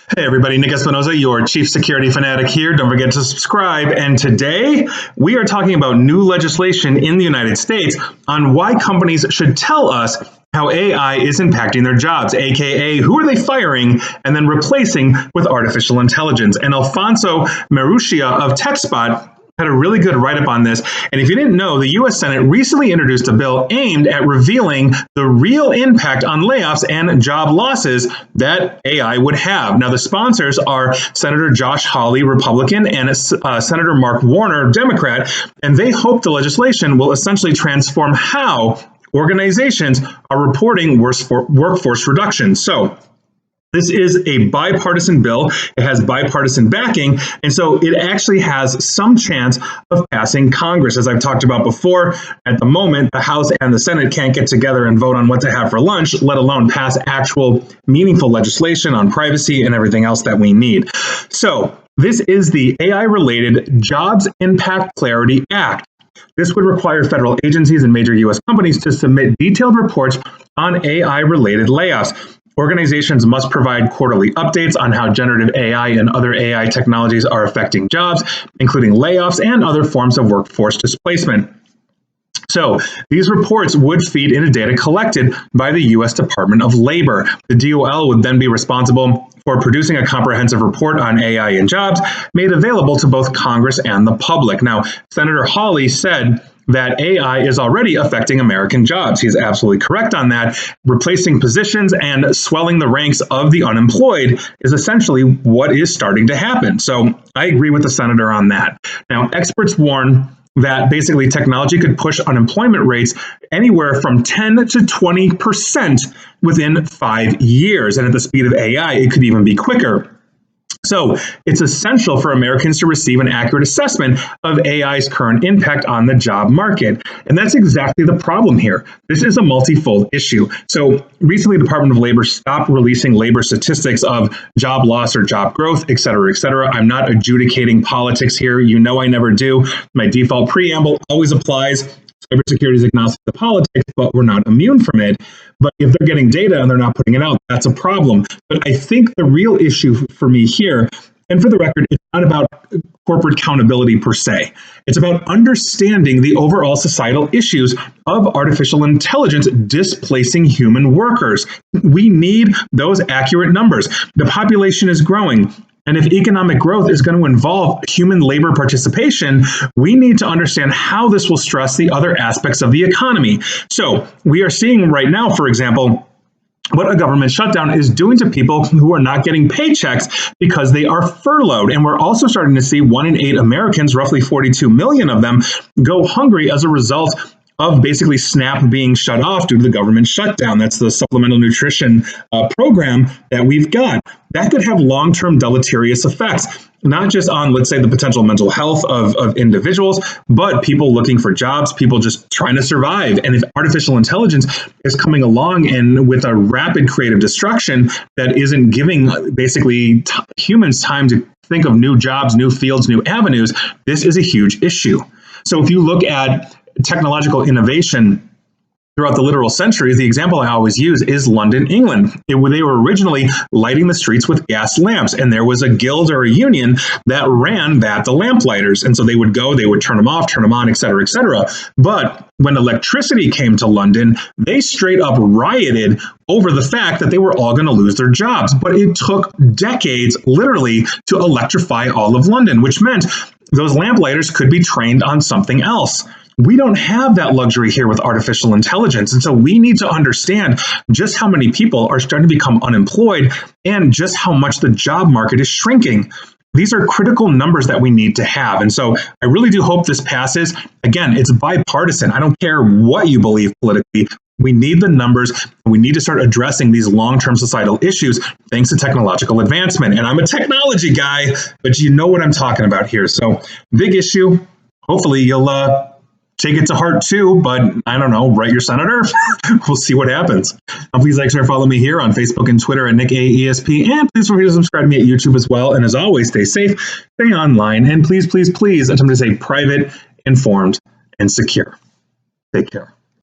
Hey everybody, Nick Espinosa, your chief security fanatic here. Don't forget to subscribe. And today we are talking about new legislation in the United States on why companies should tell us how AI is impacting their jobs, aka who are they firing and then replacing with artificial intelligence. And Alfonso Marussia of TechSpot had a really good write-up on this. And if you didn't know, the U.S. Senate recently introduced a bill aimed at revealing the real impact on layoffs and job losses that AI would have. Now, the sponsors are Senator Josh Hawley, Republican, and Senator Mark Warner, Democrat, and they hope the legislation will essentially transform how organizations are reporting workforce reduction. So, this is a bipartisan bill. It has bipartisan backing, and so it actually has some chance of passing Congress. As I've talked about before, at the moment, the House and the Senate can't get together and vote on what to have for lunch, let alone pass actual meaningful legislation on privacy and everything else that we need. So this is the AI-related Jobs Impact Clarity Act. This would require federal agencies and major U.S. companies to submit detailed reports on AI-related layoffs. Organizations must provide quarterly updates on how generative AI and other AI technologies are affecting jobs, including layoffs and other forms of workforce displacement. So these reports would feed into data collected by the U.S. Department of Labor. The DOL would then be responsible for producing a comprehensive report on AI and jobs made available to both Congress and the public. Now, Senator Hawley said that AI is already affecting American jobs. He is absolutely correct on that. Replacing positions and swelling the ranks of the unemployed is essentially what is starting to happen. So I agree with the senator on that. Now, experts warn that basically technology could push unemployment rates anywhere from 10 to 20% within 5 years. And at the speed of AI, it could even be quicker. So it's essential for Americans to receive an accurate assessment of AI's current impact on the job market. And that's exactly the problem here. This is a multifold issue. So recently, the Department of Labor stopped releasing labor statistics of job loss or job growth, et cetera, et cetera. I'm not adjudicating politics here. You know I never do. My default preamble always applies. Cybersecurity is agnostic to politics, but we're not immune from it. But if they're getting data and they're not putting it out, that's a problem. But I think the real issue for me here, and for the record, it's not about corporate accountability per se. It's about understanding the overall societal issues of artificial intelligence displacing human workers. We need those accurate numbers. The population is growing. And if economic growth is going to involve human labor participation, we need to understand how this will stress the other aspects of the economy. So we are seeing right now, for example, what a government shutdown is doing to people who are not getting paychecks because they are furloughed. And we're also starting to see 1 in 8 Americans, roughly 42 million of them, go hungry as a result of basically SNAP being shut off due to the government shutdown. That's the supplemental nutrition program that we've got. That could have long-term deleterious effects, not just on, let's say, the potential mental health of individuals, but people looking for jobs, people just trying to survive. And if artificial intelligence is coming along and with a rapid creative destruction that isn't giving basically humans time to think of new jobs, new fields, new avenues, this is a huge issue. So if you look at technological innovation throughout the literal centuries, the example I always use is London, England. They were originally lighting the streets with gas lamps, and there was a guild or a union that ran the lamplighters. And so they would go, they would turn them off, turn them on, et cetera, et cetera. But when electricity came to London, they straight up rioted over the fact that they were all going to lose their jobs. But it took decades, literally, to electrify all of London, which meant those lamplighters could be trained on something else. We don't have that luxury here with artificial intelligence. And so we need to understand just how many people are starting to become unemployed and just how much the job market is shrinking. These are critical numbers that we need to have. And so I really do hope this passes. Again, it's bipartisan. I don't care what you believe politically. We need the numbers, and we need to start addressing these long-term societal issues thanks to technological advancement. And I'm a technology guy, but you know what I'm talking about here. So big issue. Hopefully you'll take it to heart too, but I don't know, write your senator. We'll see what happens. Please like, share, follow me here on Facebook and Twitter at NickAESP, and please feel free to subscribe to me at YouTube as well. And as always, stay safe, stay online, and please, please, please attempt to stay private, informed, and secure. Take care.